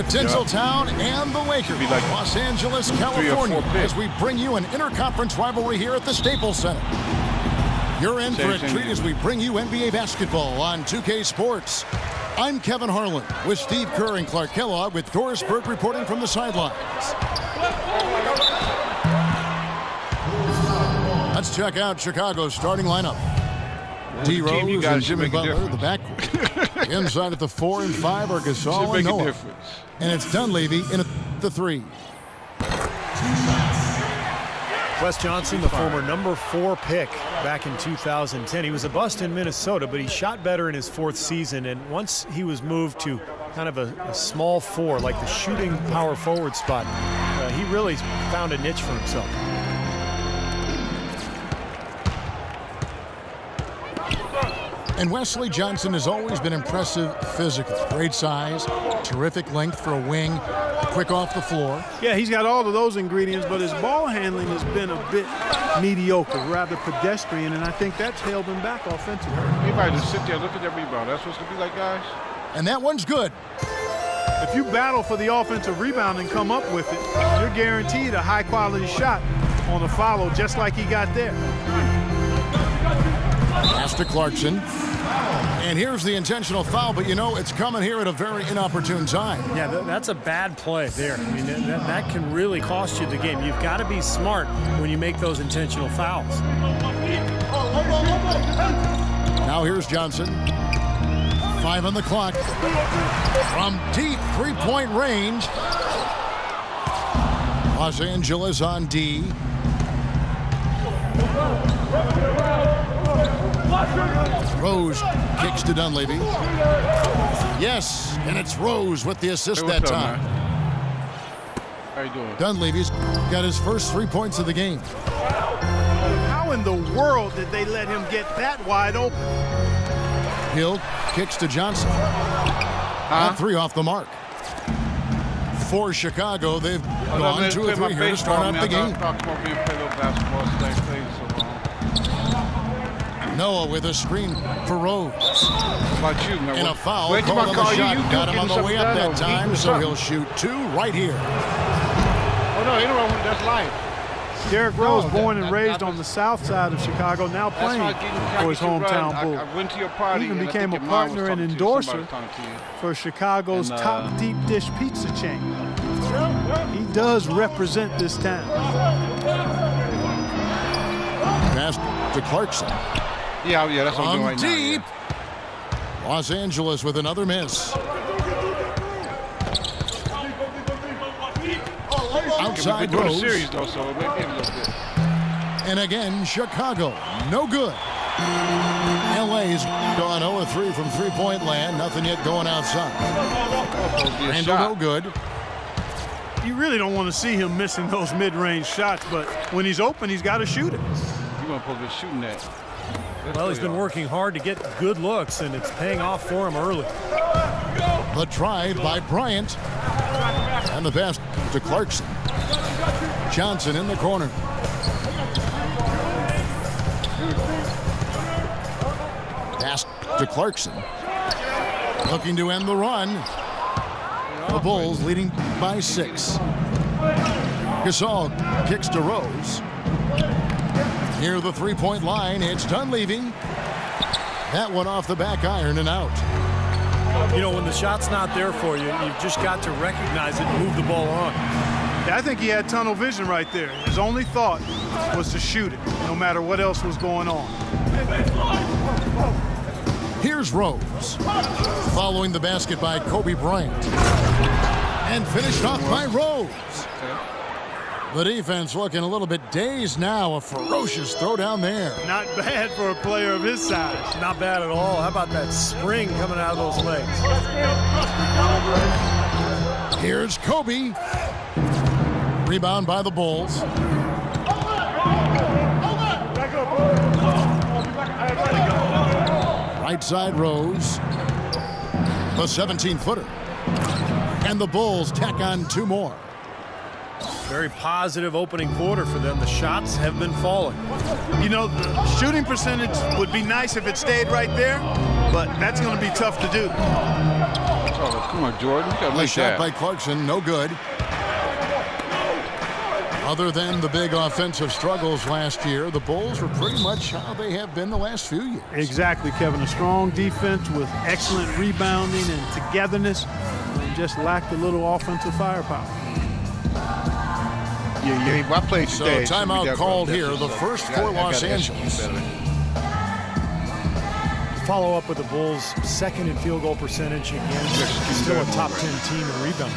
The Tinseltown and the Lakers, like Los Angeles, California, as we bring you an interconference rivalry here at the Staples Center. You're in for a treat as we bring you NBA basketball on 2K Sports. I'm Kevin Harlan with Steve Kerr and Clark Kellogg with Doris Burke reporting from the sidelines. Let's check out Chicago's starting lineup. D. Rose and Jimmy Butler, the backcourt. Inside at the 4 and 5 are Gasol and Noah. And it's Dunleavy in at the 3. Wes Johnson, the former number 4 pick back in 2010. He was a bust in Minnesota, but he shot better in his 4th season. And once he was moved to kind of a small 4, like the shooting power forward spot, he really found a niche for himself. And Wesley Johnson has always been impressive physically. Great size, terrific length for a wing, quick off the floor. Yeah, he's got all of those ingredients, but his ball handling has been a bit mediocre, rather pedestrian, and I think that's held him back offensively. You might just sit there and look at that rebound. That's what's going to be like, guys. And that one's good. If you battle for the offensive rebound and come up with it, you're guaranteed a high-quality shot on a follow, just like he got there. Pass to Clarkson. And here's the intentional foul, but you know it's coming here at a very inopportune time. Yeah, that's a bad play there. I mean, that can really cost you the game. You've got to be smart when you make those intentional fouls. Now here's Johnson. 5 on the clock. From deep three-point range. Los Angeles on D. Rose kicks to Dunleavy. Yes, and it's Rose with the assist that time. How you doing? Dunleavy's got his first 3 points of the game. How in the world did they let him get that wide open? Hill kicks to Johnson. And 3 off the mark. For Chicago, they've gone 2 or 3 here to start out the game. Noah with a screen for Rose. And a foul called on the shot. Got him on the way up that time, so he'll shoot 2 right here. Oh, no, that's life. Derrick Rose, born and raised on the south side of Chicago, now playing for his hometown Bulls. I went to your party. He even became a partner and endorser for Chicago's top deep dish pizza chain. He does represent this town. Pass to Clarkson. Yeah, that's what I'm doing right deep. Now, yeah. Los Angeles with another miss. Outside Rose. Series, though, so maybe a little bit. And again, Chicago, no good. LA's gone 0-3 from three-point land. Nothing yet going outside. Randall, no good. You really don't want to see him missing those mid-range shots, but when he's open, he's got to shoot it. You're going to be shooting that. Well, he's been working hard to get good looks, and it's paying off for him early. The drive by Bryant. And the pass to Clarkson. Johnson in the corner. Pass to Clarkson. Looking to end the run. The Bulls leading by 6. Gasol kicks to Rose. Near the three-point line, it's Dunleavy. That one off the back iron and out. You know, when the shot's not there for you, you've just got to recognize it and move the ball on. Yeah, I think he had tunnel vision right there. His only thought was to shoot it, no matter what else was going on. Here's Rose. Following the basket by Kobe Bryant. And finished off by Rose. The defense looking a little bit dazed now. A ferocious throw down there. Not bad for a player of his size. Not bad at all. How about that spring coming out of those legs? Here's Kobe. Rebound by the Bulls. Right side Rose. The 17-footer. And the Bulls tack on 2 more. Very positive opening quarter for them. The shots have been falling. You know, the shooting percentage would be nice if it stayed right there, but that's going to be tough to do. Oh, come on, Jordan. You got to Nice make shot that. by Clarkson, no good. Other than the big offensive struggles last year, the Bulls were pretty much how they have been the last few years. Exactly, Kevin. A strong defense with excellent rebounding and togetherness, and just lacked a little offensive firepower. Yeah. I played So today. timeout called here, the first for Los Angeles. Follow up with the Bulls' second in field goal percentage again. Still a top 10 team in rebounding.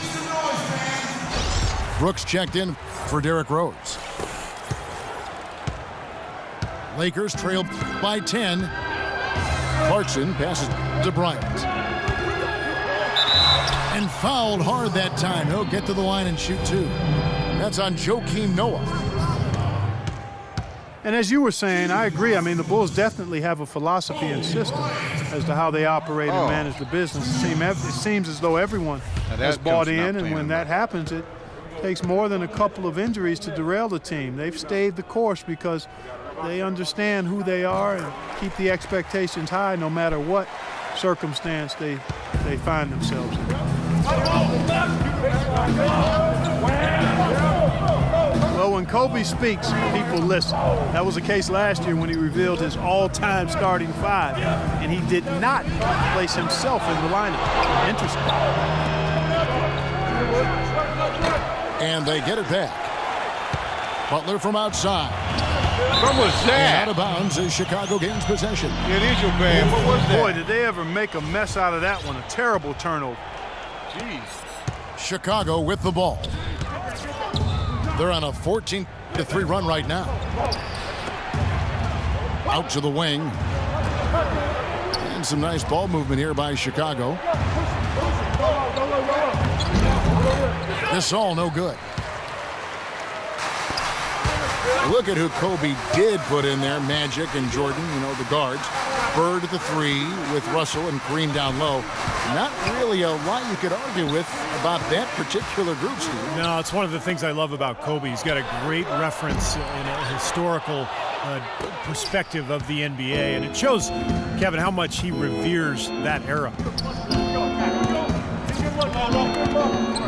Brooks checked in for Derrick Rose. Lakers trailed by 10. Clarkson passes to Bryant. And fouled hard that time. He'll get to the line and shoot two. That's on Joakim Noah. And as you were saying, I agree. I mean, the Bulls definitely have a philosophy and system as to how they operate and manage the business. It seems as though everyone has bought in, and when that happens, it takes more than a couple of injuries to derail the team. They've stayed the course because they understand who they are and keep the expectations high no matter what circumstance they find themselves in. Well, when Kobe speaks, people listen. That was the case last year when he revealed his all-time starting five, and he did not place himself in the lineup. Interesting. And they get it back. Butler from outside. What was And that? out of bounds as Chicago gains possession. It is your bad. What was that? Boy, did they ever make a mess out of that one. A terrible turnover. Jeez. Chicago with the ball. They're on a 14-3 run right now. Out to the wing. And some nice ball movement here by Chicago. This all no good. Look at who Kobe did put in there. Magic and Jordan, the guards. Bird at the three with Russell and Kareem down low. Not really a lot you could argue with about that particular group, Steve. No, it's one of the things I love about Kobe. He's got a great reference and a historical perspective of the NBA, and it shows, Kevin, how much he reveres that era.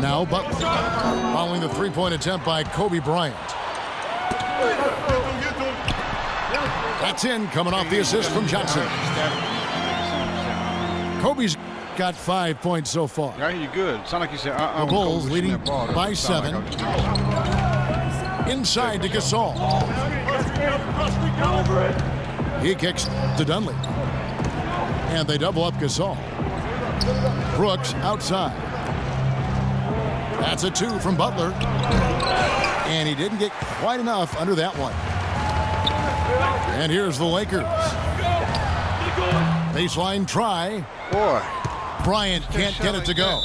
Now Butler, following the three-point attempt by Kobe Bryant. That's in, coming off the assist from Johnson. Kobe's got 5 points so far. Yeah, you're good. Sound like you said, The Bulls leading by 7. Inside to Gasol. He kicks to Dunley. And they double up Gasol. Brooks outside. That's a 2 from Butler. And he didn't get quite enough under that one. And here's the Lakers. Baseline try. Boy. Bryant can't get it to go.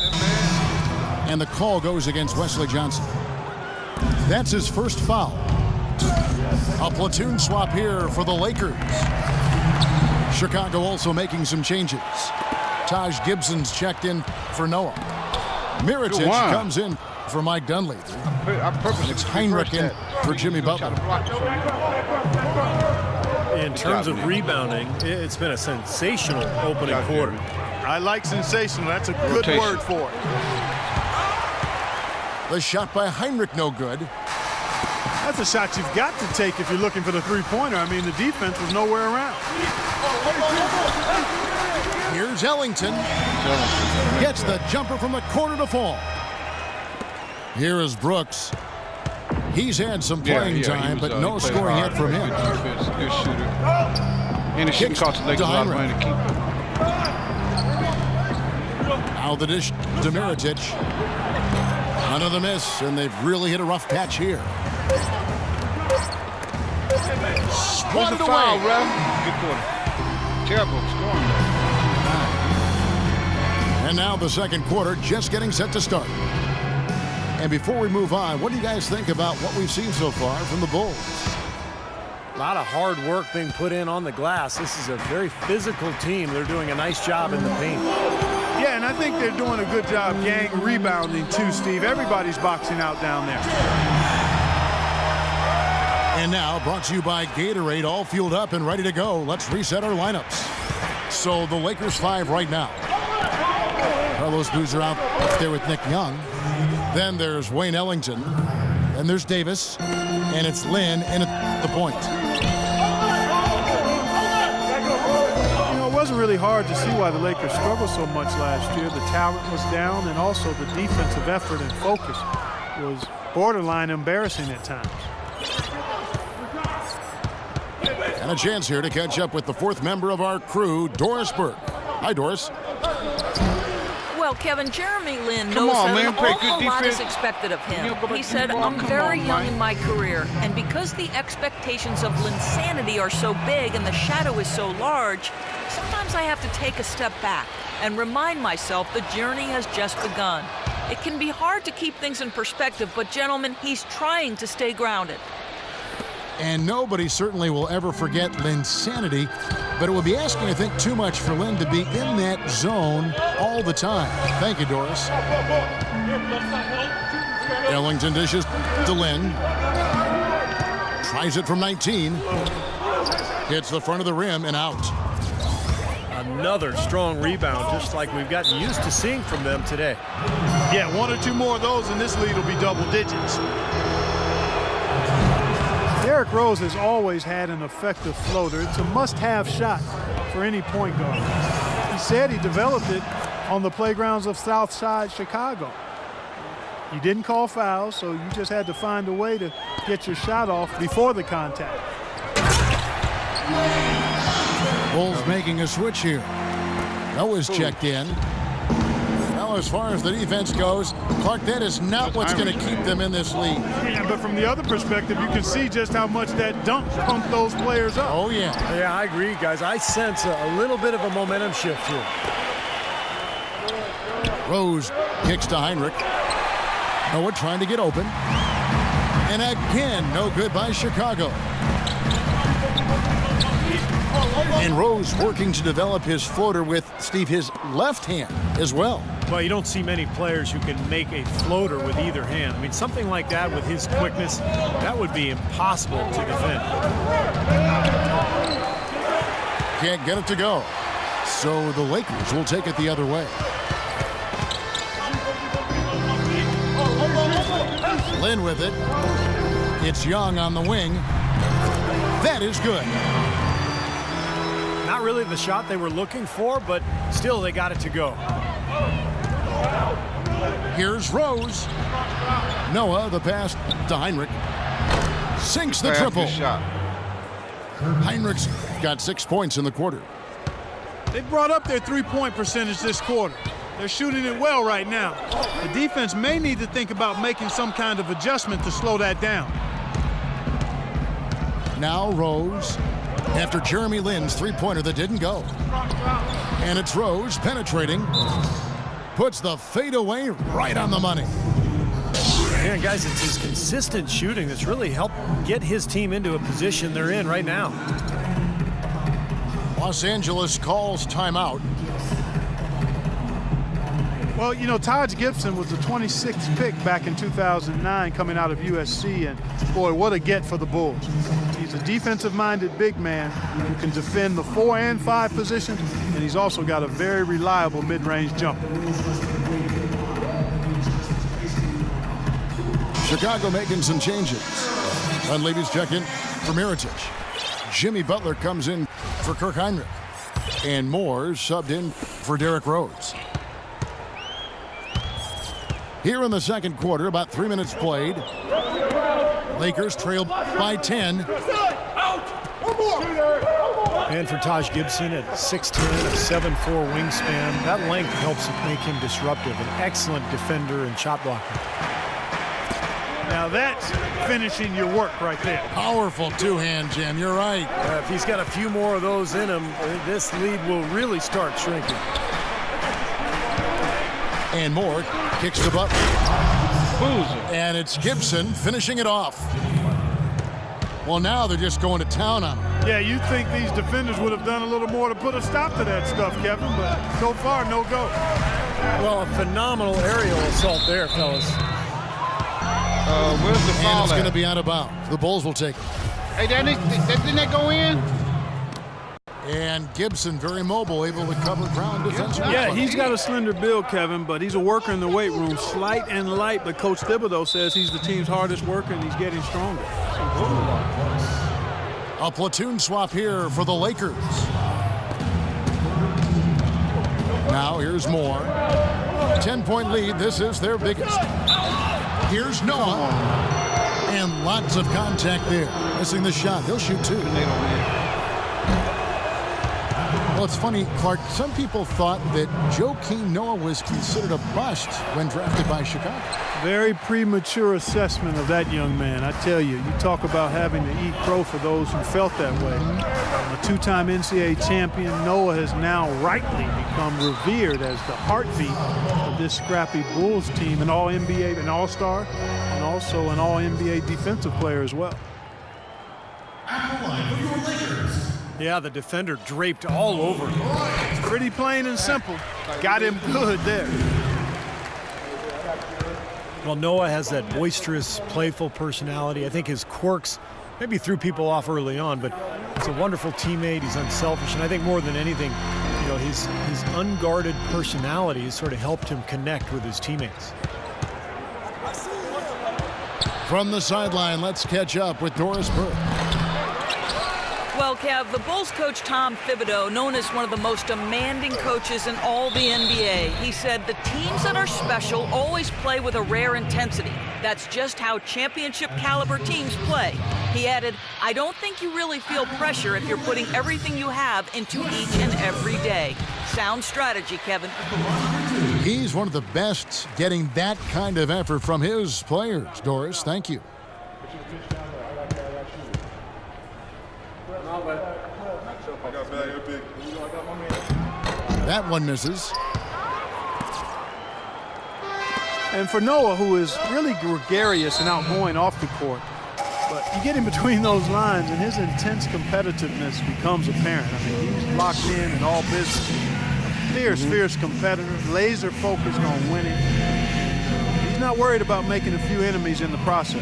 And the call goes against Wesley Johnson. That's his first foul. A platoon swap here for the Lakers. Chicago also making some changes. Taj Gibson's checked in for Noah. Mirotic comes in for Mike Dunleavy. It's Heinrich in for Jimmy Butler. In terms of rebounding, it's been a sensational opening quarter. I like sensational. That's a good word for it. The shot by Heinrich no good. That's a shot you've got to take if you're looking for the three-pointer. I mean, the defense was nowhere around. Here's Ellington. Gets the jumper from the corner to fall. Here is Brooks. He's had some playing time, but no scoring yet from him. Good shooter. And the shooting cost the Lakers a lot of money to keep. Now the dish to Mirotic. Another miss, and they've really hit a rough patch here. Swatted away. Good quarter. Terrible scoring. And now the second quarter just getting set to start. And before we move on, what do you guys think about what we've seen so far from the Bulls? A lot of hard work being put in on the glass. This is a very physical team. They're doing a nice job in the paint. Yeah, and I think they're doing a good job gang rebounding too, Steve. Everybody's boxing out down there. And now, brought to you by Gatorade, all fueled up and ready to go. Let's reset our lineups. So the Lakers 5 right now. Carlos Boozer out there with Nick Young. Then there's Wayne Ellington. Then there's Davis. And it's Lynn in at the point. It wasn't really hard to see why the Lakers struggled so much last year. The talent was down, and also the defensive effort and focus was borderline embarrassing at times. And a chance here to catch up with the fourth member of our crew, Doris Burke. Hi, Doris. Well, Kevin, Jeremy Lin knows that an awful lot is expected of him. He said, I'm very young in my career, and because the expectations of Linsanity are so big and the shadow is so large, sometimes I have to take a step back and remind myself the journey has just begun. It can be hard to keep things in perspective, but gentlemen, he's trying to stay grounded. And nobody certainly will ever forget Linsanity, but it would be asking, I think, too much for Lynn to be in that zone all the time. Thank you, Doris. Ellington dishes to Lynn. Tries it from 19. Hits the front of the rim and out. Another strong rebound, just like we've gotten used to seeing from them today. Yeah, one or two more of those, and this lead will be double digits. Derrick Rose has always had an effective floater. It's a must-have shot for any point guard. He said he developed it on the playgrounds of Southside Chicago. You didn't call fouls, so you just had to find a way to get your shot off before the contact. Bulls making a switch here. Noah's checked in. Now, as far as the defense goes, Clark, that is not what's going to keep them in this league. Yeah, but from the other perspective, you can see just how much that dunk pumped those players up. Oh, yeah. Yeah, I agree, guys. I sense a little bit of a momentum shift here. Rose kicks to Heinrich. Noah trying to get open. And again, no good by Chicago. And Rose working to develop his floater with, Steve, his left hand as well. Well, you don't see many players who can make a floater with either hand. I mean, something like that with his quickness, that would be impossible to defend. Can't get it to go. So the Lakers will take it the other way. Lynn with it. It's Young on the wing. That is good. Not really the shot they were looking for, but still they got it to go. Here's Rose. Noah, the pass to Heinrich. Sinks the triple. Heinrich's got 6 points in the quarter. They brought up their three-point percentage this quarter. They're shooting it well right now. The defense may need to think about making some kind of adjustment to slow that down. Now Rose, after Jeremy Lin's three-pointer that didn't go. And it's Rose penetrating. Puts the fadeaway right on the money. Yeah, guys, it's his consistent shooting that's really helped get his team into a position they're in right now. Los Angeles calls timeout. Well, you know, Taj Gibson was the 26th pick back in 2009 coming out of USC, and boy, what a get for the Bulls. He's a defensive-minded big man who can defend the 4 and 5 positions, and he's also got a very reliable mid-range jumper. Chicago making some changes. Dunleavy's check in for Mirotic. Jimmy Butler comes in for Kirk Heinrich. And Moore subbed in for Derrick Rose. Here in the second quarter, about 3 minutes played. Lakers trail by 10. And for Taj Gibson at 6'10", a 7'4" wingspan, that length helps make him disruptive. An excellent defender and shot blocker. Now that's finishing your work right there. Powerful two-hand jam, you're right. If he's got a few more of those in him, this lead will really start shrinking. And Moore kicks to Butler. And it's Gibson finishing it off. Well, now they're just going to town on him. Yeah, you'd think these defenders would have done a little more to put a stop to that stuff, Kevin, but so far, no go. Well, a phenomenal aerial assault there, fellas. Where's the foul? And it's going to be out of bounds. The Bulls will take it. Hey, didn't that go in? And Gibson very mobile, able to cover ground defensively. Yeah, he's got a slender build, Kevin, but he's a worker in the weight room, slight and light, but Coach Thibodeau says he's the team's hardest worker and he's getting stronger. A platoon swap here for the Lakers. Now here's Moore. 10-point lead. This is their biggest. Here's Noah. And lots of contact there. Missing the shot. He'll shoot two. Well, it's funny, Clark. Some people thought that Joakim Noah was considered a bust when drafted by Chicago. Very premature assessment of that young man. I tell you, you talk about having to eat crow for those who felt that way. A two-time NCAA champion, Noah has now rightly become revered as the heartbeat of this scrappy Bulls team, an All-NBA, an All-Star, and also an All-NBA defensive player as well. Yeah, the defender draped all over him. Pretty plain and simple. Got him good there. Well, Noah has that boisterous, playful personality. I think his quirks maybe threw people off early on, but he's a wonderful teammate. He's unselfish, and I think more than anything, you know, his unguarded personality has sort of helped him connect with his teammates. From the sideline, let's catch up with Doris Burke. Well, Kev, the Bulls coach Tom Thibodeau, known as one of the most demanding coaches in all the NBA, he said the teams that are special always play with a rare intensity. That's just how championship caliber teams play. He added, I don't think you really feel pressure if you're putting everything you have into each and every day. Sound strategy, Kevin. He's one of the best getting that kind of effort from his players. Doris, thank you. That one misses. And for Noah, who is really gregarious and outgoing off the court, but you get in between those lines and his intense competitiveness becomes apparent. I mean, he's locked in and all business. Fierce competitor, laser focused on winning. He's not worried about making a few enemies in the process.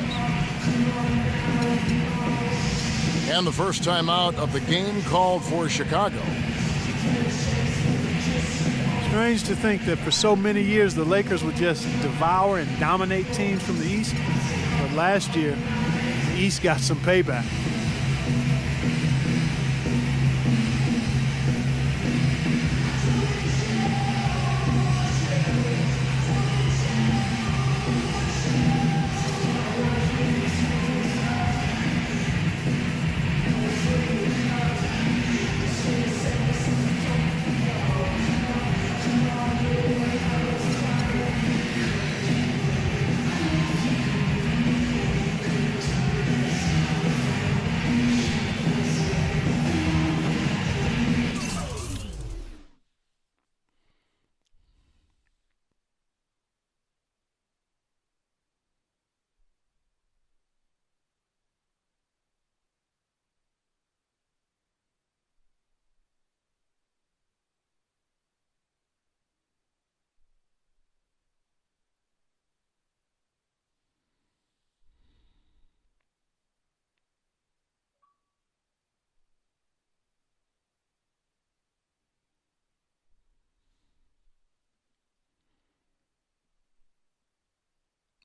And the first time out of the game called for Chicago. Strange to think that for so many years the Lakers would just devour and dominate teams from the East. But last year, the East got some payback.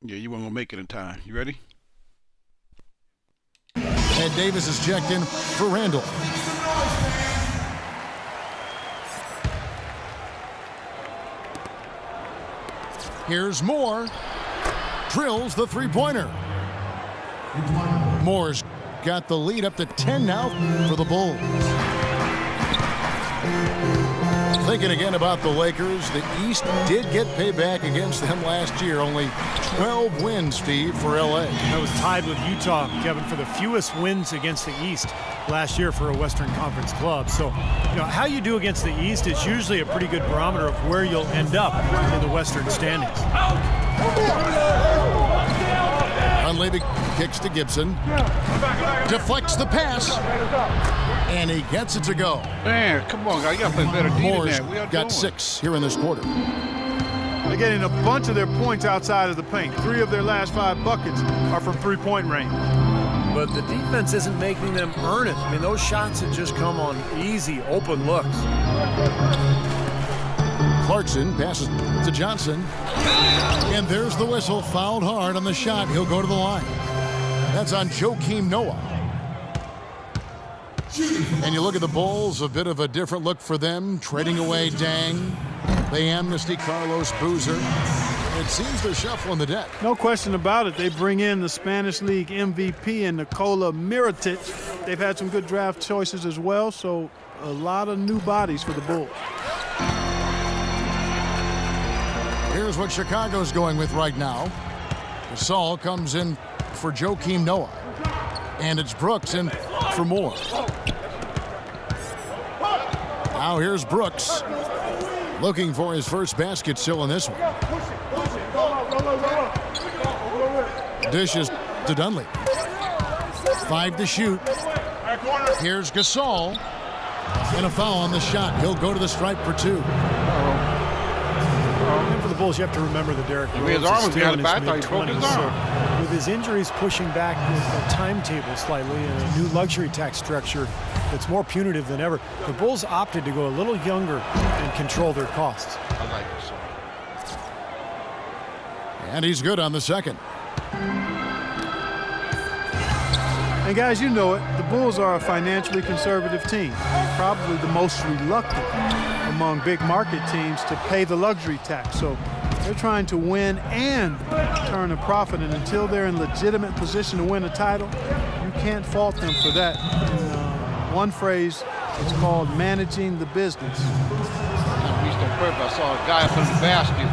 Yeah, you weren't going to make it in time. You ready? Ed Davis is checked in for Randall. Here's Moore. Drills the three-pointer. Moore's got the lead up to 10 now for the Bulls. Thinking again about the Lakers, the East did get payback against them last year. Only 12 wins, Steve, for L.A. That was tied with Utah, Kevin, for the fewest wins against the East last year for a Western Conference club. So, you know, how you do against the East is usually a pretty good barometer of where you'll end up in the Western standings. Dunleavy kicks to Gibson. Deflects the pass. And he gets it to go. Man, come on, guys. You got to play better D than Moore's that. We are got doing 6 here in this quarter. They're getting a bunch of their points outside of the paint. 3 of their last 5 buckets are from three-point range. but the defense isn't making them earn it. I mean, those shots have just come on easy, open looks. Clarkson passes to Johnson. And there's the whistle. Fouled hard on the shot. He'll go to the line. That's on Joakim Noah. And you look at the Bulls, a bit of a different look for them, trading away Dang. They amnesty Carlos Boozer. It seems they're shuffling the deck. No question about it. They bring in the Spanish League MVP and Nikola Mirotic. They've had some good draft choices as well, so a lot of new bodies for the Bulls. Here's what Chicago's going with right now. Gasol comes in for Joakim Noah. And it's Brooks in for Moore. Now here's Brooks. Looking for his first basket still in this one. Dishes to Dunley. 5 to shoot. Here's Gasol. And a foul on the shot. He'll go to the stripe for 2. And for the Bulls, you have to remember that Derrick Rose is still in his mid-20s. So with his injuries pushing back the timetable slightly and a new luxury tax structure that's more punitive than ever, the Bulls opted to go a little younger and control their costs. I like it so. And he's good on the second. And guys, you know it, the Bulls are a financially conservative team, probably the most reluctant among big market teams to pay the luxury tax. So they're trying to win and turn a profit, and until they're in legitimate position to win a title, you can't fault them for that. In one phrase, it's called managing the business. I saw a guy up in the basket.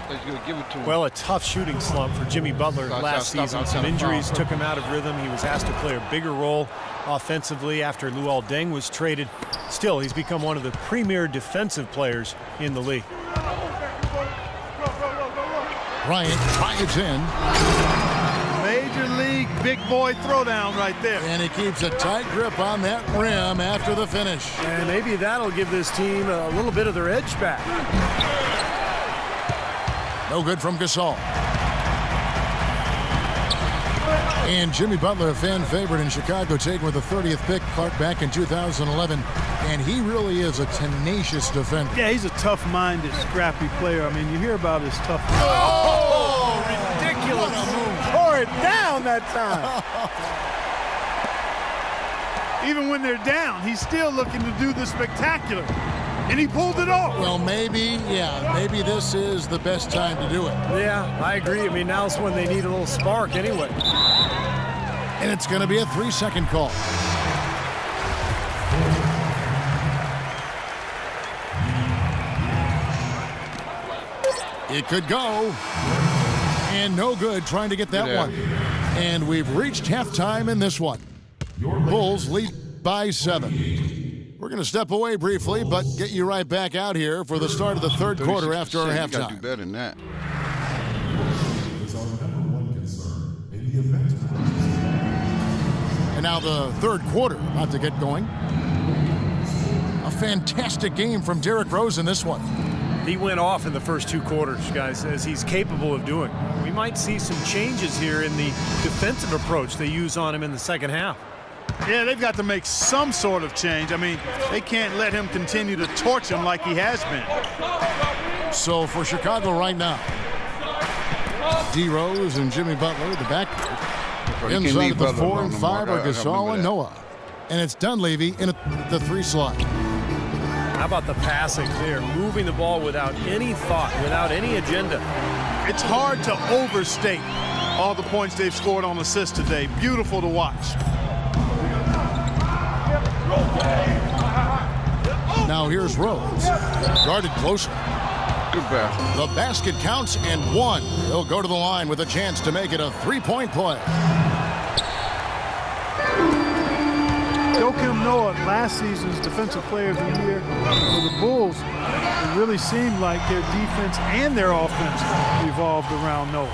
He's going to give it to him. Well, a tough shooting slump for Jimmy Butler last season. Some injuries took him out of rhythm. He was asked to play a bigger role offensively after Luol Deng was traded. Still, he's become one of the premier defensive players in the league. Bryant tries in. Major league big boy throwdown right there. And he keeps a tight grip on that rim after the finish. And maybe that'll give this team a little bit of their edge back. No good from Gasol. And Jimmy Butler, a fan favorite in Chicago, taken with the 30th pick, Clark, back in 2011. And he really is a tenacious defender. Yeah, he's a tough-minded, scrappy player. I mean, you hear about his tough. Oh, ridiculous. Tore it down that time. Even when they're down, he's still looking to do the spectacular. And he pulled it off. Well, maybe this is the best time to do it. Yeah, I agree. I mean, now's when they need a little spark anyway. And it's going to be a 3-second call. It could go. And no good trying to get that one. And we've reached halftime in this one. Bulls lead by 7. We're going to step away briefly, but get you right back out here for the start of the third quarter after our halftime. You got to do better than that. And now the third quarter about to get going. A fantastic game from Derrick Rose in this one. He went off in the first 2 quarters, guys, as he's capable of doing. We might see some changes here in the defensive approach they use on him in the second half. Yeah, they've got to make some sort of change. I mean, they can't let him continue to torch him like he has been. So for Chicago right now, D. Rose and Jimmy Butler, the back inside of the 4 and 5 are Gasol and Noah. And it's Dunleavy in the 3 slot. How about the passing there? Moving the ball without any thought, without any agenda. It's hard to overstate all the points they've scored on assists today. Beautiful to watch. Now here's Rose, guarded closely. Good pass. The basket counts and 1. He'll go to the line with a chance to make it a 3-point play. Joakim Noah, last season's Defensive Player of the Year for the Bulls. It really seemed like their defense and their offense revolved around Noah.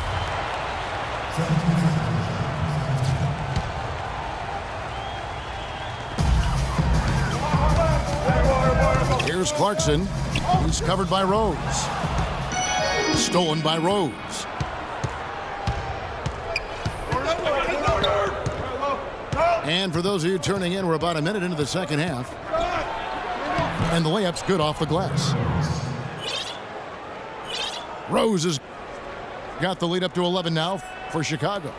Here's Clarkson. He's covered by Rose. Stolen by Rose. And for those of you turning in, we're about a minute into the second half. And the layup's good off the glass. Rose has got the lead up to 11 now for Chicago.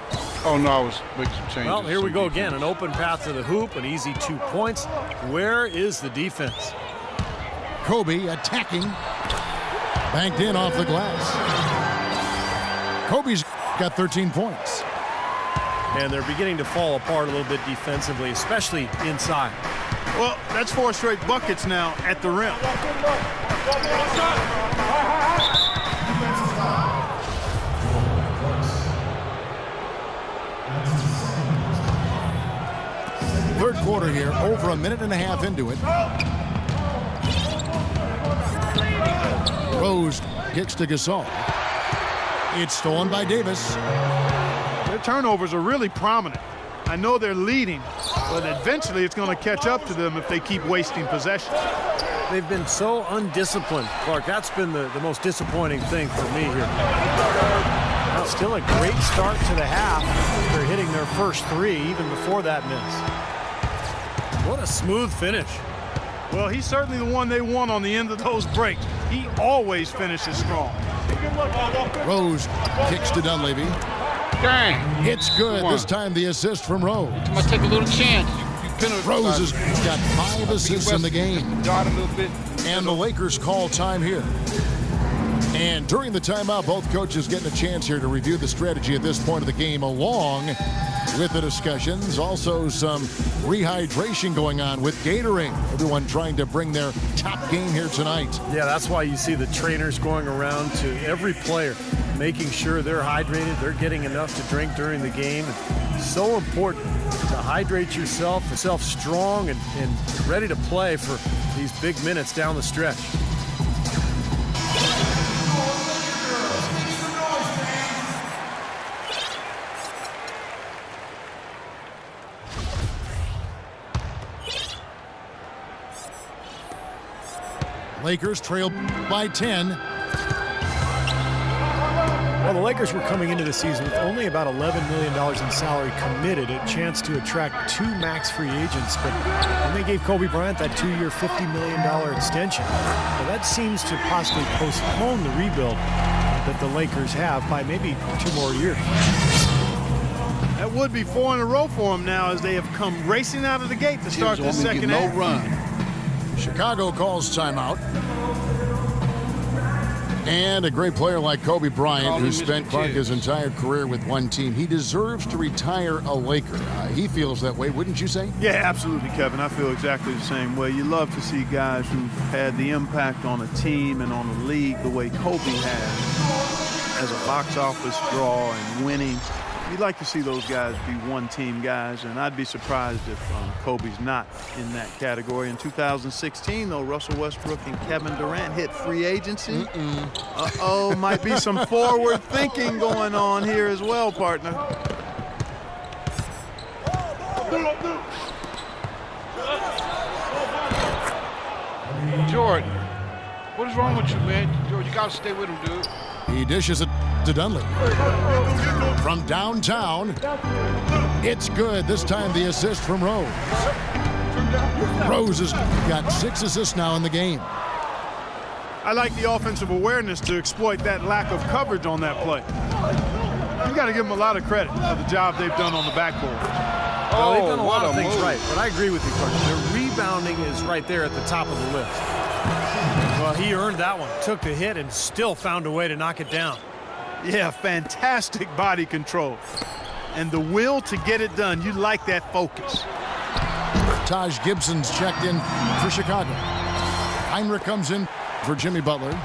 Oh, no, I was making some changes. Well, here we go again. An open path to the hoop, an easy 2 points. Where is the defense? Kobe attacking. Banked in off the glass. Kobe's got 13 points. And they're beginning to fall apart a little bit defensively, especially inside. Well, that's 4 straight buckets now at the rim. Third quarter here, over a minute and a half into it. Rose kicks to Gasol. It's stolen by Davis. Their turnovers are really prominent. I know they're leading, but eventually it's going to catch up to them if they keep wasting possession. They've been so undisciplined, Clark. That's been the most disappointing thing for me here. Now, still a great start to the half. They're hitting their first 3 even before that miss. What a smooth finish. Well, he's certainly the one they want on the end of those breaks. He always finishes strong. Rose kicks to Dunleavy. Dang. It's good. This time the assist from Rose. I'm going to take a little chance. Rose has got 5 assists in the game. Dart a little bit. And the Lakers call time here. And during the timeout, both coaches getting a chance here to review the strategy at this point of the game along with the discussions. Also some rehydration going on with Gatorade. Everyone trying to bring their top game here tonight. Yeah, that's why you see the trainers going around to every player, making sure they're hydrated, they're getting enough to drink during the game. It's so important to hydrate yourself strong and ready to play for these big minutes down the stretch. Lakers trail by 10. Well, the Lakers were coming into the season with only about $11 million in salary committed, a chance to attract 2 max free agents, but then they gave Kobe Bryant that 2-year, $50 million extension. Well, that seems to possibly postpone the rebuild that the Lakers have by maybe 2 more years. That would be 4 in a row for them now as they have come racing out of the gate to start the second half. No run. Chicago calls timeout. And a great player like Kobe Bryant, who spent Clark his entire career with one team, he deserves to retire a Laker. He feels that way, wouldn't you say? Yeah, absolutely, Kevin. I feel exactly the same way. You love to see guys who've had the impact on a team and on a league the way Kobe has as a box office draw and winning. You'd like to see those guys be one-team guys, and I'd be surprised if Kobe's not in that category. In 2016, though, Russell Westbrook and Kevin Durant hit free agency. Uh-oh, might be some forward thinking going on here as well, partner. Jordan, what is wrong with you, man? Jordan, you got to stay with him, dude. He dishes it to Dunley. From downtown, it's good. This time the assist from Rose. Rose has got 6 assists now in the game. I like the offensive awareness to exploit that lack of coverage on that play. You got to give them a lot of credit for the job they've done on the backboard. Well, they've done a lot of things right, but I agree with you, Clark. The rebounding is right there at the top of the list. Well, he earned that one. Took the hit and still found a way to knock it down. Yeah, fantastic body control. And the will to get it done. You like that focus. Taj Gibson's checked in for Chicago. Heinrich comes in for Jimmy Butler.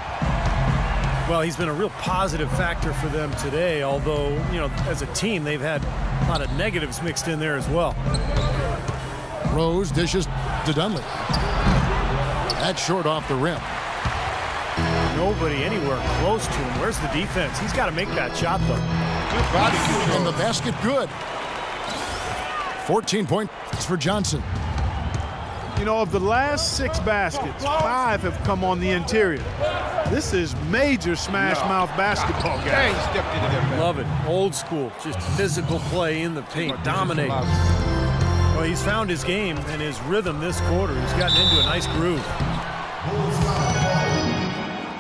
Well, he's been a real positive factor for them today, although, you know, as a team, they've had a lot of negatives mixed in there as well. Rose dishes to Dunley. That's short off the rim. Nobody anywhere close to him. Where's the defense? He's got to make that shot, though. Good body control. And the basket good. 14 points for Johnson. You know, of the last 6 baskets, 5 have come on the interior. This is major smash-mouth basketball, guys. Dang, he stepped into there, man. Love it. Old school. Just physical play in the paint. Dominate. Well, he's found his game and his rhythm this quarter. He's gotten into a nice groove.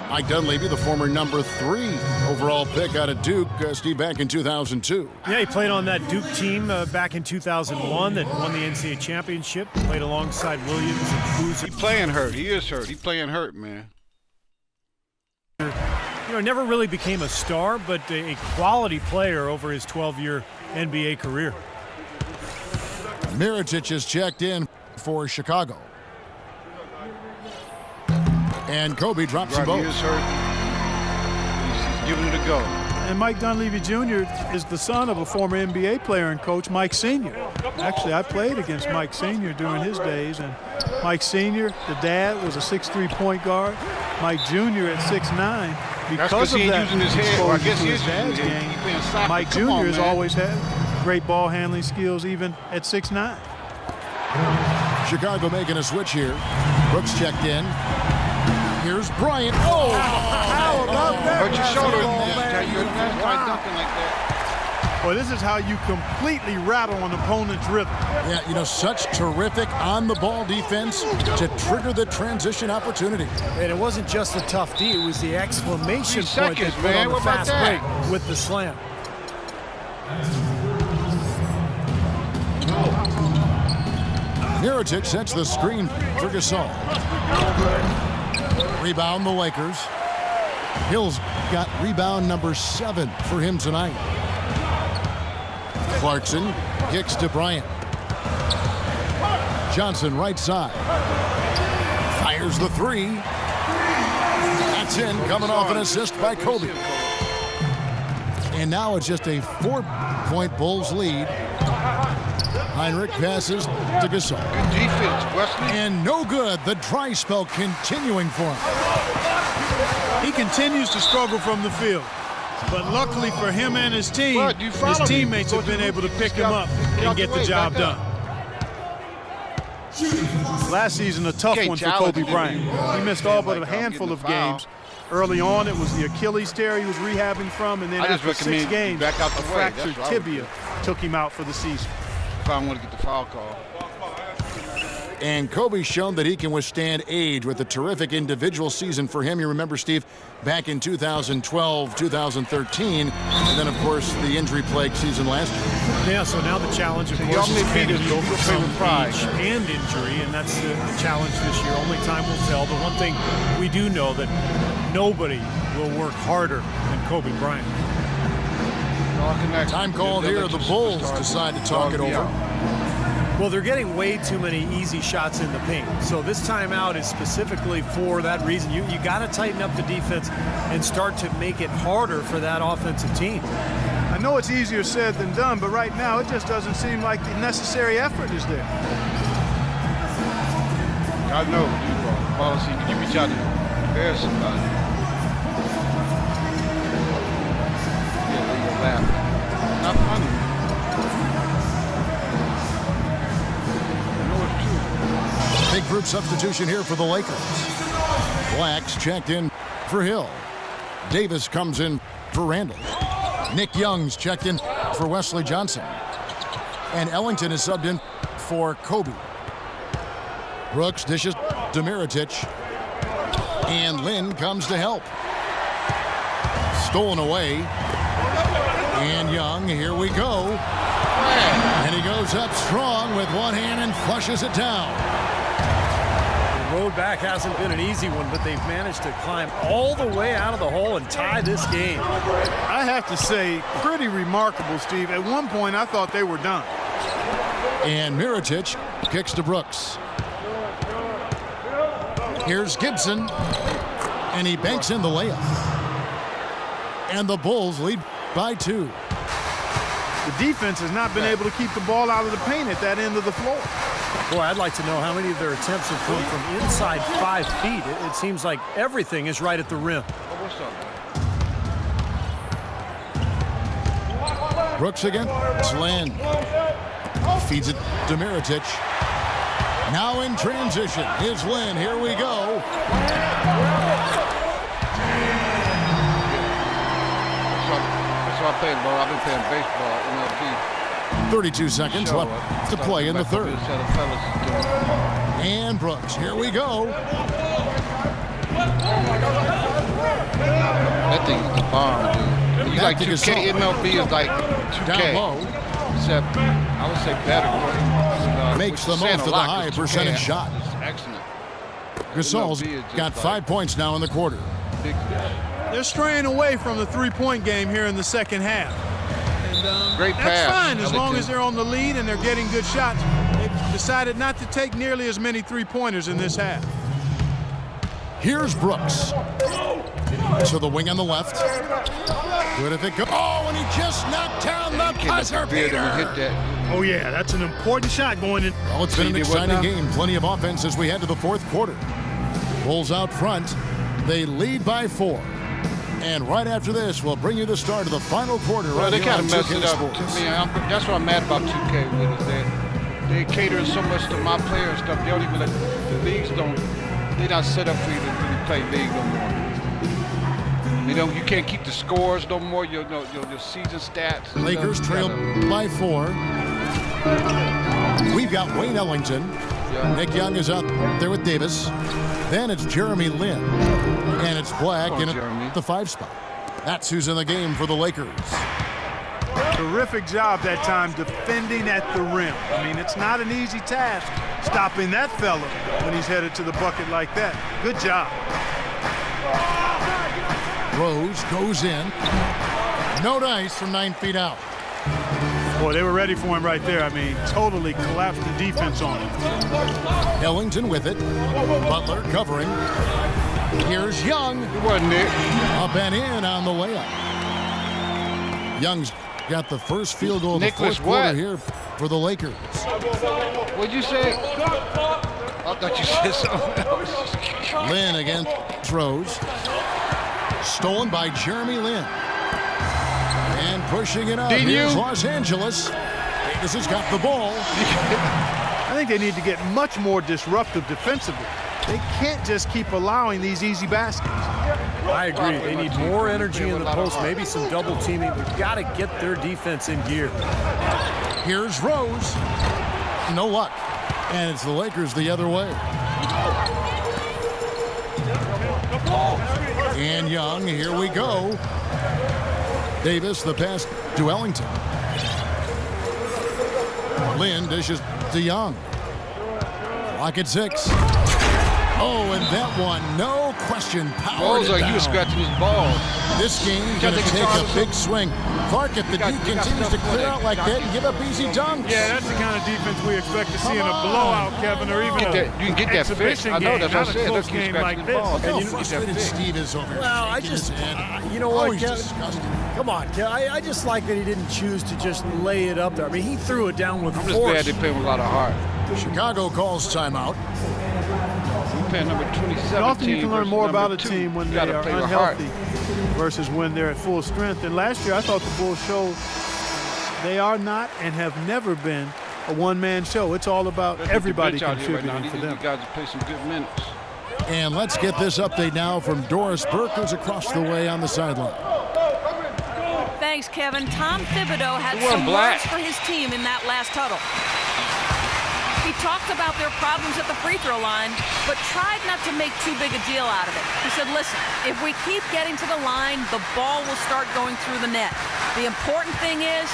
Mike Dunleavy, the former number 3 overall pick out of Duke, Steve, back in 2002. Yeah, he played on that Duke team back in 2001 that won the NCAA championship. Played alongside Williams and Cruz. He's playing hurt. He is hurt. He's playing hurt, man. You know, never really became a star, but a quality player over his 12-year NBA career. Mirotic is checked in for Chicago. And Kobe drops them both. He is hurt. He's giving it a go. And Mike Dunleavy Jr. is the son of a former NBA player and coach, Mike Sr. Actually, I played against Mike Sr. during his days. And Mike Sr., the dad, was a 6'3" point guard. Mike Jr. at 6'9". Because of that using his head. Well, I guess his dad's game, Mike Jr. has always had great ball handling skills even at 6'9". Chicago making a switch here. Brooks checked in. Here's Bryant. Oh! How about that? Hurt your shoulder. You're dunking like that. Well, this is how you completely rattle an opponent's rhythm. Yeah, you know, such terrific on-the-ball defense to trigger the transition opportunity. And it wasn't just the tough D, it was the exclamation point seconds, they put man. on the What about fast that? break with the slam. Mirotic sets the screen for Gasol. Rebound the Lakers. Hill's got rebound number 7 for him tonight. Clarkson kicks to Bryant. Johnson right side. Fires the 3. That's in, coming off an assist by Kobe. And now it's just a 4-point Bulls lead. Heinrich passes to Gasol. Good defense, Wesley. And no good. The dry spell continuing for him. He continues to struggle from the field. But luckily for him and his team, his teammates have been able to pick him up and get the job done. Last season, a tough one for Kobe Bryant. He missed all but a handful of games. Early on, it was the Achilles tear he was rehabbing from, and then after 6 games, a fractured tibia took him out for the season. If I want to get the foul call. And Kobe's shown that he can withstand age with a terrific individual season for him. You remember, Steve, back in 2012, 2013, and then, of course, the injury-plagued season last year. Yeah, so now the challenge, of course, is can he overcome age and injury, and that's the challenge this year. Only time will tell. But one thing we do know that nobody will work harder than Kobe Bryant. Time called here. The Bulls decide to talk it over. Well, they're getting way too many easy shots in the paint. So this timeout is specifically for that reason. You got to tighten up the defense and start to make it harder for that offensive team. I know it's easier said than done, but right now it just doesn't seem like the necessary effort is there. I know. Policy, can you reach out and embarrass somebody? Yeah, they go laughing. Not funny. Big group substitution here for the Lakers. Blacks checked in for Hill. Davis comes in for Randall. Nick Young's checked in for Wesley Johnson. And Ellington is subbed in for Kobe. Brooks dishes to Mirotic. And Lynn comes to help. Stolen away. And Young, here we go. And he goes up strong with one hand and flushes it down. The road back hasn't been an easy one, but they've managed to climb all the way out of the hole and tie this game. I have to say, pretty remarkable, Steve. At one point, I thought they were done. And Mirotic kicks to Brooks. Here's Gibson, and he banks in the layup. And the Bulls lead by 2. The defense has not been able to keep the ball out of the paint at that end of the floor. Boy, I'd like to know how many of their attempts have come from inside 5 feet. It seems like everything is right at the rim. Brooks again. It's Lynn. Feeds it to Mirotic. Now in transition is Lynn. Here we go. That's why I play ball. I've been playing baseball, MLB. 32 seconds left to play in the third. And Brooks, here we go. That thing is the bomb, dude. You like 2K, MLB is like 2K. Down low. Except, I would say better. Makes the most of the high percentage shot. It's excellent. Gasol's got 5 points now in the quarter. They're straying away from the three-point game here in the second half. And, great pass. That's fine as long as they're on the lead and they're getting good shots. They've decided not to take nearly as many three-pointers in this half. Here's Brooks. To the wing on the left. Good if it goes. Oh, and he just knocked down the buzzer beater. Oh, yeah, that's an important shot going in. Well, it's been an exciting game. Plenty of offense as we head to the fourth quarter. Bulls out front. They lead by 4. And right after this, we'll bring you the start of the final quarter. Well, they kind of messed it up to me. That's what I'm mad about 2K with, is that they cater so much to my player and stuff. They don't even let the leagues they're not set up for you to really play league no more. You can't keep the scores no more. Your season stats. Lakers trail by 4. We've got Wayne Ellington. Yeah. Nick Young is out there with Davis. Then it's Jeremy Lin. And it's Black in at the 5 spot. That's who's in the game for the Lakers. Terrific job that time defending at the rim. I mean, it's not an easy task stopping that fella when he's headed to the bucket like that. Good job. Rose goes in. No dice from 9 feet out. Boy, they were ready for him right there. I mean, totally collapsed the defense on him. Ellington with it. Butler covering. Here's Young. It wasn't it. Up and in on the layup. Young's got the first field goal of the fourth quarter here for the Lakers. What'd you say? I thought you said something else. Lin against Rose. Stolen by Jeremy Lin. And pushing it up. Here's Los Angeles. Davis has got the ball. I think they need to get much more disruptive defensively. They can't just keep allowing these easy baskets. I agree. They need more energy in the post, maybe some double teaming. They've got to get their defense in gear. Here's Rose. No luck. And it's the Lakers the other way. And Young, here we go. Davis, the pass to Ellington. Lin dishes to Young. Lock at 6. Oh, and that one, no question, powered it like down. He was scratching his balls. This game's going to take a big swing. Clark, if the D continues to clear out like that and give up easy dunks. Yeah, that's the kind of defense we expect to see in a blowout, Kevin, or even you can get that fixed. I know, that's what I said. Close game like this. Look how frustrated Steve is over here. Well, I just, you know what, Kevin? Disgusting. Come on, Kevin. I just like that he didn't choose to just lay it up there. I mean, he threw it down with I'm force. just glad they play with a lot of heart. Chicago calls timeout. Number 27 often you can learn more about a team when they are unhealthy versus when they're at full strength. And last year, I thought the Bulls showed they are not and have never been a one-man show. It's all about everybody contributing for them. You guys play some good minutes. And let's get this update now from Doris Burke, who's across the way on the sideline. Thanks, Kevin. Tom Thibodeau had some words for his team in that last huddle. He talked about their problems at the free throw line, but tried not to make too big a deal out of it. He said, listen, if we keep getting to the line, the ball will start going through the net. The important thing is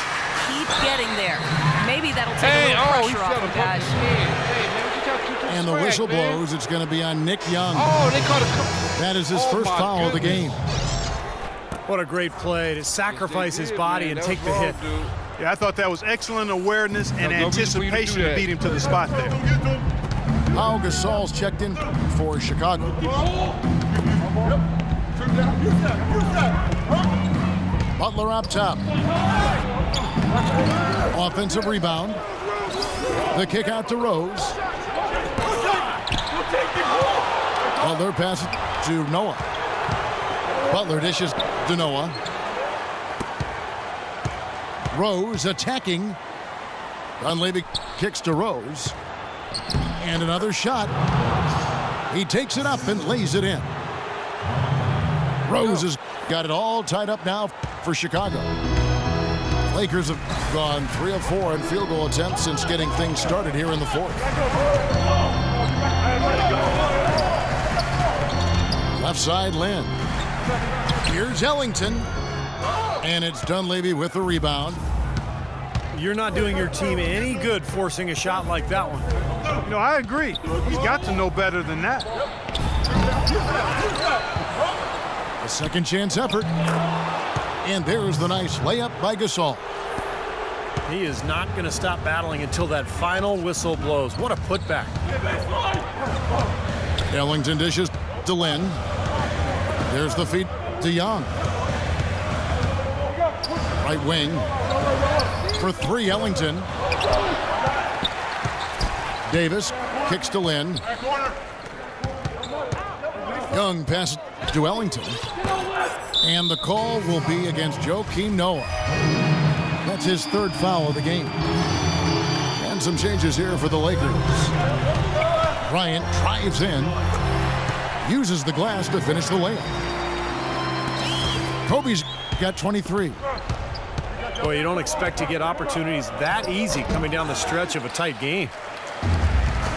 keep getting there. Maybe that'll take a little pressure off the guys. And the whistle blows. It's going to be on Nick Young. Oh, they caught a... That is his first foul of the game. What a great play to sacrifice his body and take the hit. Yeah, I thought that was excellent awareness and anticipation to beat him to the spot there. Pau Gasol's checked in for Chicago. Butler up top. Offensive rebound. The kick out to Rose. Butler passes to Noah. Butler dishes to Noah. Rose attacking. Dunleavy kicks to Rose. And another shot. He takes it up and lays it in. Rose has got it all tied up now for Chicago. Lakers have gone 3 of 4 in field goal attempts since getting things started here in the fourth. Left side, Lynn. Here's Ellington. And it's Dunleavy with the rebound. You're not doing your team any good forcing a shot like that one. No, I agree. He's got to know better than that. A second chance effort. And there's the nice layup by Gasol. He is not going to stop battling until that final whistle blows. What a putback. Ellington dishes to Lynn. There's the feed to Young. Right wing for 3, Ellington. Davis kicks to Lynn. Young passes to Ellington. And the call will be against Joakim Noah. That's his 3rd foul of the game. And some changes here for the Lakers. Bryant drives in. Uses the glass to finish the layup. Kobe's got 23. Boy, you don't expect to get opportunities that easy coming down the stretch of a tight game.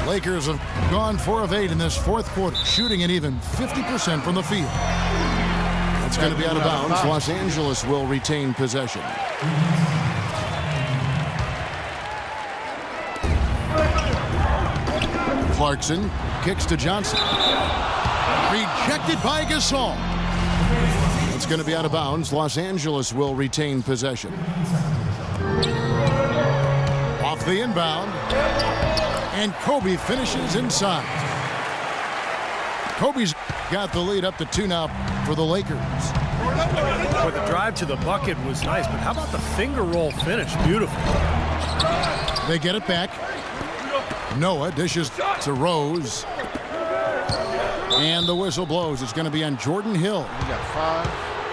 Lakers have gone 4 of 8 in this fourth quarter, shooting an even 50% from the field. It's going to be out of bounds. Los Angeles will retain possession. Clarkson kicks to Johnson. Rejected by Gasol. It's going to be out of bounds. Los Angeles will retain possession. Off the inbound. And Kobe finishes inside. Kobe's got the lead up to 2 now for the Lakers. Boy, the drive to the bucket was nice, but how about the finger roll finish? Beautiful. They get it back. Noah dishes to Rose. And the whistle blows. It's going to be on Jordan Hill. He got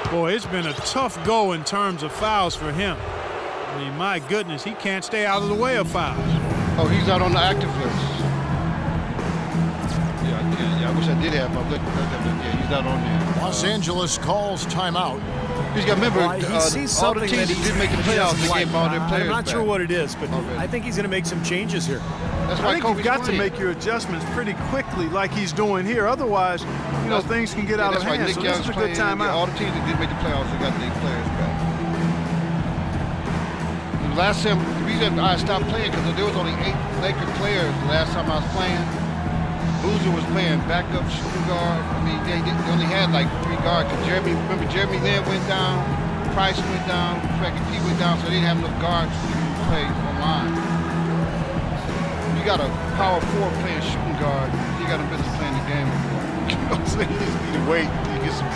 5. Boy, it's been a tough go in terms of fouls for him. I mean, my goodness, he can't stay out of the way of fouls. Oh, he's out on the active list. Yeah, I wish I did have my look. Yeah, he's out on there. Los Angeles calls timeout. He's got, remember, He sees all the something teams that that didn't make the playoffs, they gave all their players I'm not back. sure what it is, but Already. I think he's going to make some changes here. That's I why think Kobe's you've got to playing. make your adjustments pretty quickly like he's doing here. Otherwise, you know, things can get out of That's why hand. Nick So this Young's is a good playing. timeout. All the teams that didn't make the playoffs, they got their players back. The last time, the reason I stopped playing because there was only 8 Laker players the last time I was playing. Boozer was playing backup shooting guard. I mean, they only had like 3 guards. Cause Jeremy Lin went down, Price went down, Frankie P went down, so they didn't have enough guards to play online. You got a power forward playing shooting guard, you got a business playing the game. You know what I'm saying? You just need to wait till you get some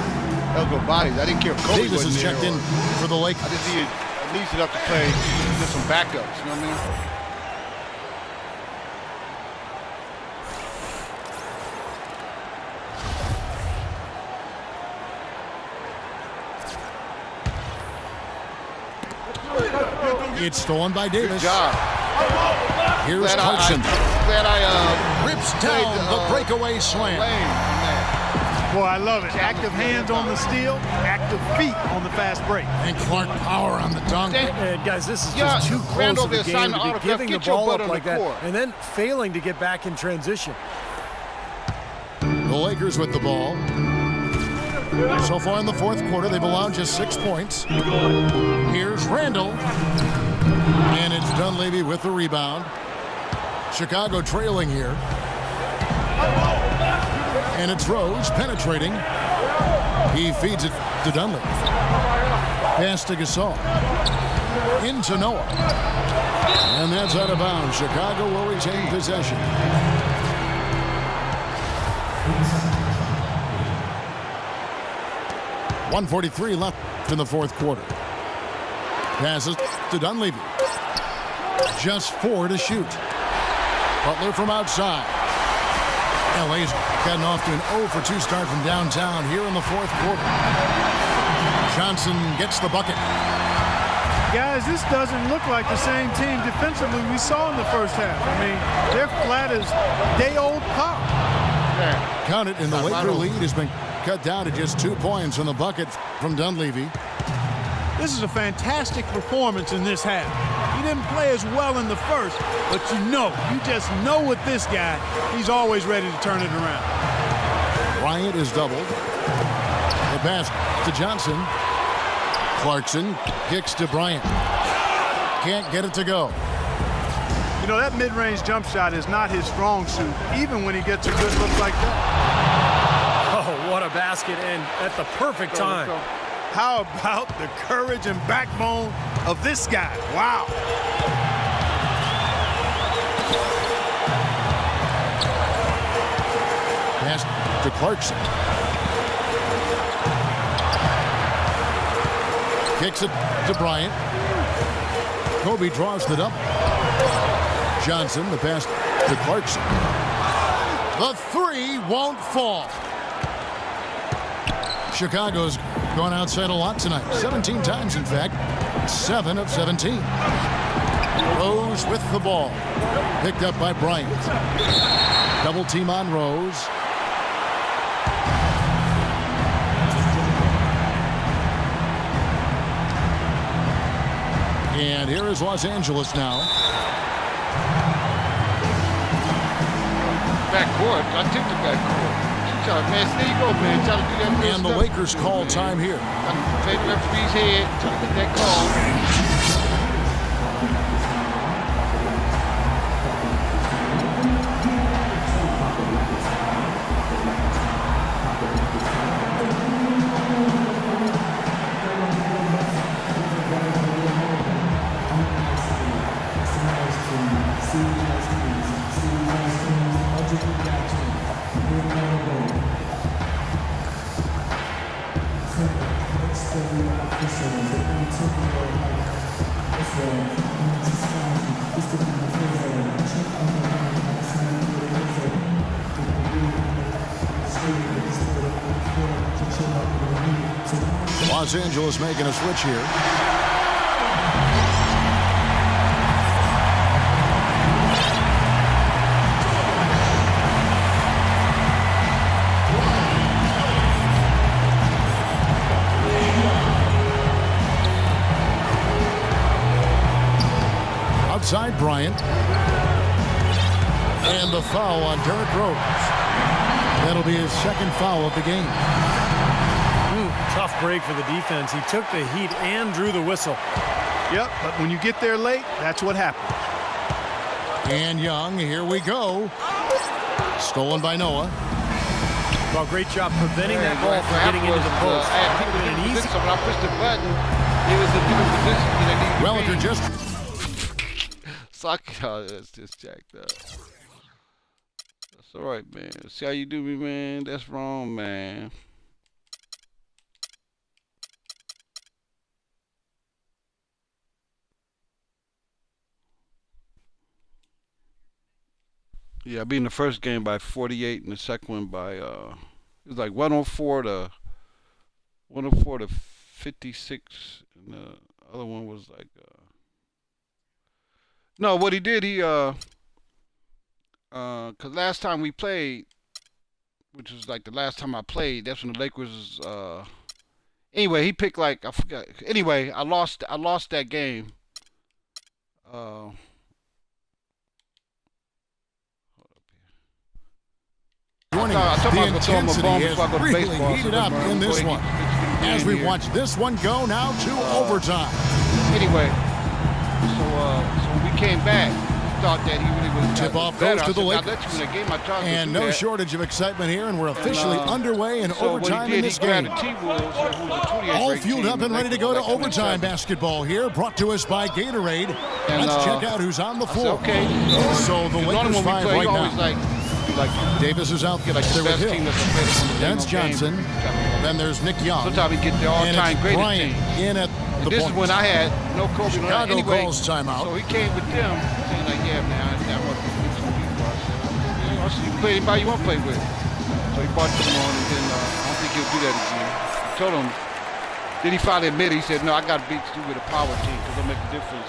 eligible bodies. I didn't care if Kobe Davis wasn't is there checked in for the Lakers. I just needed at least enough to play just some backups, you know what I mean? It's stolen by Davis. Good job. Here's Glad Clarkson. Glad I Rips down the breakaway slam. lane on that. Boy, I love it. Active hands on the steal, active feet on the fast break. And Clark power on the dunk. And guys, this is Yeah, just too close Randall to the there, game sign to the be autograph. giving the Get your ball butt up on like the that court. and then failing to get back in transition. The Lakers with the ball. So far in the fourth quarter, they've allowed just 6 points. Here's Randall. And it's Dunleavy with the rebound. Chicago trailing here. And it's Rose penetrating. He feeds it to Dunleavy. Pass to Gasol. Into Noah. And that's out of bounds. Chicago will retain possession. .143 left in the fourth quarter. Passes to Dunleavy. Just 4 to shoot. Butler from outside. LA's gotten off to an 0 for 2 start from downtown here in the fourth quarter. Johnson gets the bucket. Guys, this doesn't look like the same team defensively we saw in the first half. I mean, they're flat as day-old pop. Count it, and the Laker lead has been cut down to just 2 points on the bucket from Dunleavy. This is a fantastic performance in this half. He didn't play as well in the first, but you just know with this guy, he's always ready to turn it around. Bryant is doubled. The pass to Johnson. Clarkson kicks to Bryant. Can't get it to go. You know, that mid-range jump shot is not his strong suit, even when he gets a good look like that. Oh, what a basket, and at the perfect time. How about the courage and backbone of this guy? Wow. Pass to Clarkson. Kicks it to Bryant. Kobe draws the double. Johnson, the pass to Clarkson. The three won't fall. Chicago's gone outside a lot tonight. 17 times, in fact. 7 of 17. Rose with the ball. Picked up by Bryant. Double team on Rose. And here is Los Angeles now. Backcourt. I took the backcourt. Man, there you go, man. Try to do that. And the Lakers call time here. Take the referee's head. Try to get that call. Los Angeles making a switch here. Outside Bryant. And the foul on Derrick Rose. That'll be his second foul of the game. Tough break for the defense. He took the heat and drew the whistle. Yep, but when you get there late, that's what happens. And Young, here we go. Stolen by Noah. Well, great job preventing that ball from getting into the post. When I pushed the button, it was a different position than it needed Relic to be. just... Suck. Oh, that's just jacked up. That's all right, man. See how you do me, man? That's wrong, man. Yeah, I beat in the first game by 48, and the second one by it was like 104 to 56, and the other one was like no. What he did, cause last time we played, which was like the last time I played, that's when the Lakers anyway, he picked like I forgot. Anyway, I lost that game. The intensity has really heated up in this one. As we watch this one go now to overtime. Anyway, so when we came back, we thought that he really was tip off better. goes to the Lakers. And no shortage of excitement here, and we're officially underway in overtime in this game. All fueled up and ready to go to overtime basketball here, brought to us by Gatorade. Let's check out who's on the floor. Okay. So the Lakers 5 right now. Davis is out there with Hill. That's Johnson. Then there's Nick Young. Sometimes we get the all-time greatest Bryant team. in at the This point. is when I had no Kobe. Chicago anyway, calls timeout. So he came with them, saying like, yeah, man, I want to beat some people. I said, you can play anybody you want to play with. So he brought them on, and then I don't think he'll do that again. I told him. Then he finally admitted, he said, no, I got to beat you with a power team because it'll make a difference.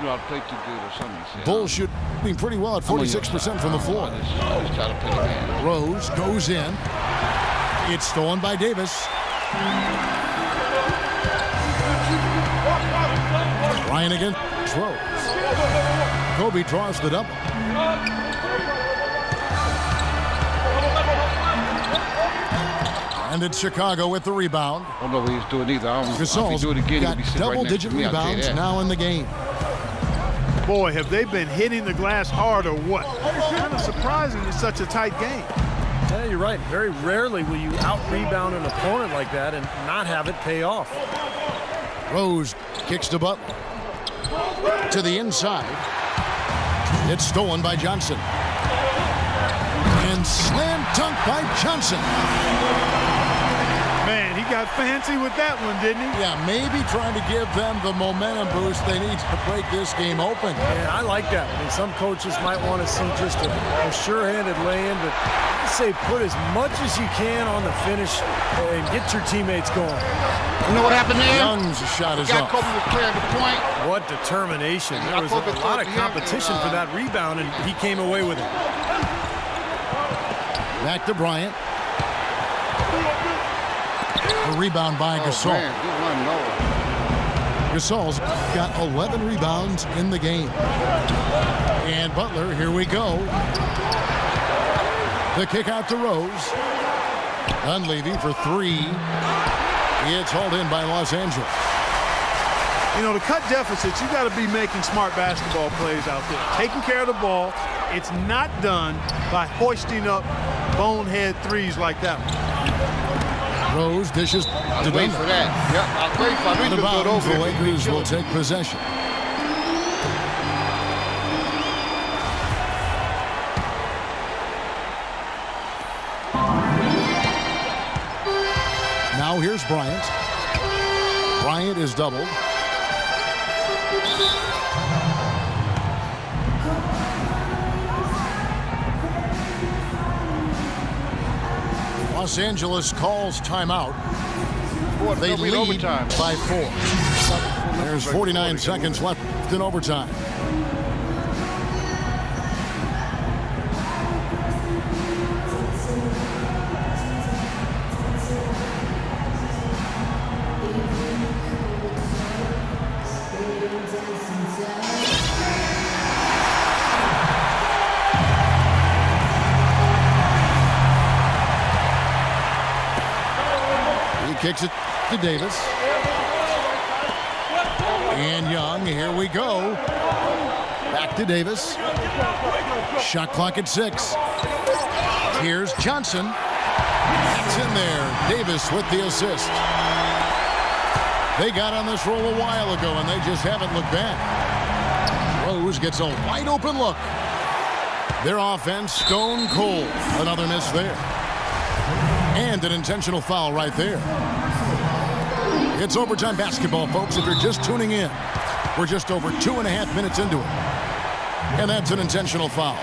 You know how to play too good or something. He said, Bulls shooting pretty well at 46% from the floor. Just try to play the game. Rose goes in. It's stolen by Davis. Bryant against Rose. Kobe draws the double. And it's Chicago with the rebound. I don't know what he's doing either. I don't know if he Gasol's do it again. got double-digit rebounds now in the game. Boy, have they been hitting the glass hard or what? It's kind of surprising it's such a tight game. Yeah, you're right. Very rarely will you out-rebound an opponent like that and not have it pay off. Rose kicks to Butler. To the inside. It's stolen by Johnson. And slam dunk by Johnson. Man, he got fancy with that one, didn't he? Yeah, maybe trying to give them the momentum boost they need to break this game open. Yeah, I like that. I mean, some coaches might want to see just a sure-handed lay-in, but I say put as much as you can on the finish and get your teammates going. You know what happened there? Young's shot is off. Kobe was clearing the point. What determination. There was a lot of competition for that rebound, and he came away with it. Back to Bryant. A rebound by Gasol. Gasol's got 11 rebounds in the game. And Butler, here we go. The kick out to Rose. Dunleavy for three. It's hauled in by Los Angeles. You know, to cut deficits, you got to be making smart basketball plays out there. Taking care of the ball. It's not done by hoisting up bonehead threes like that one. Rose dishes to wait for that. Yep, I'll wait for it. The Bounds, the Lakers will take possession. Now here's Bryant. Bryant is doubled. Los Angeles calls timeout. They lead by 4. There's 49 seconds left in overtime. Kicks it to Davis. And Young, here we go. Back to Davis. Shot clock at 6. Here's Johnson. It's in there. Davis with the assist. They got on this roll a while ago, and they just haven't looked back. Rose gets a wide open look. Their offense stone cold. Another miss there. And an intentional foul right there. It's overtime basketball, folks, if you're just tuning in. We're just over 2.5 minutes into it. And that's an intentional foul.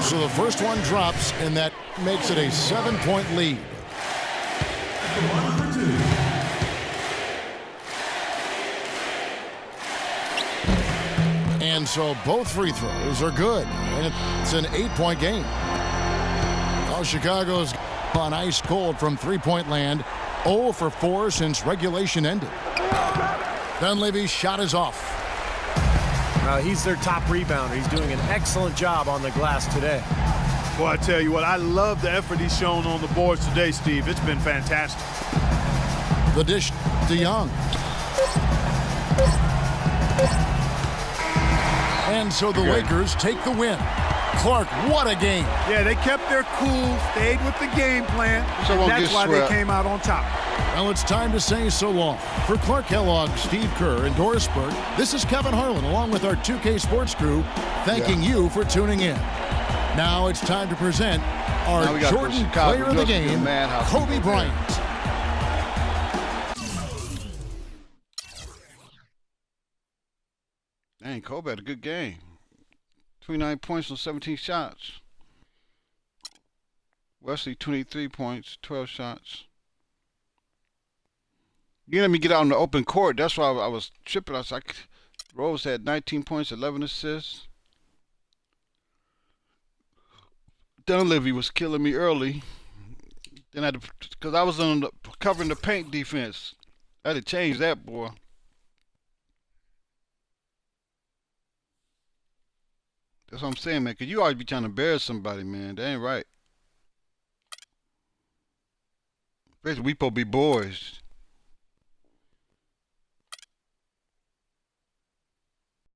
So the first one drops, and that makes it a 7-point lead. And so both free throws are good, and it's an 8-point game. Well, Chicago's on ice cold from three-point land, 0 for 4 since regulation ended. Dunleavy's shot is off. He's their top rebounder. He's doing an excellent job on the glass today. Well, I tell you what, I love the effort he's shown on the boards today, Steve. It's been fantastic. The dish to Young. And so the Lakers take the win. Clark, what a game. Yeah, they kept their cool, stayed with the game plan. So that's why they came out on top. Well, it's time to say so long. For Clark Kellogg, Steve Kerr, and Doris Burke, this is Kevin Harlan along with our 2K Sports crew thanking you for tuning in. Now it's time to present our Jordan Player of the Game, Kobe Bryant. Dang, Kobe had a good game. 29 points on 17 shots. Wesley, 23 points, 12 shots. You let me get out on the open court. That's why I was tripping. I was like, Rose had 19 points, 11 assists. Dunleavy was killing me early. Then I, because I was on the, covering the paint defense, I had to change that, boy. That's what I'm saying, man. Cause you always be trying to embarrass somebody, man. That ain't right. Basically, we supposed to be boys.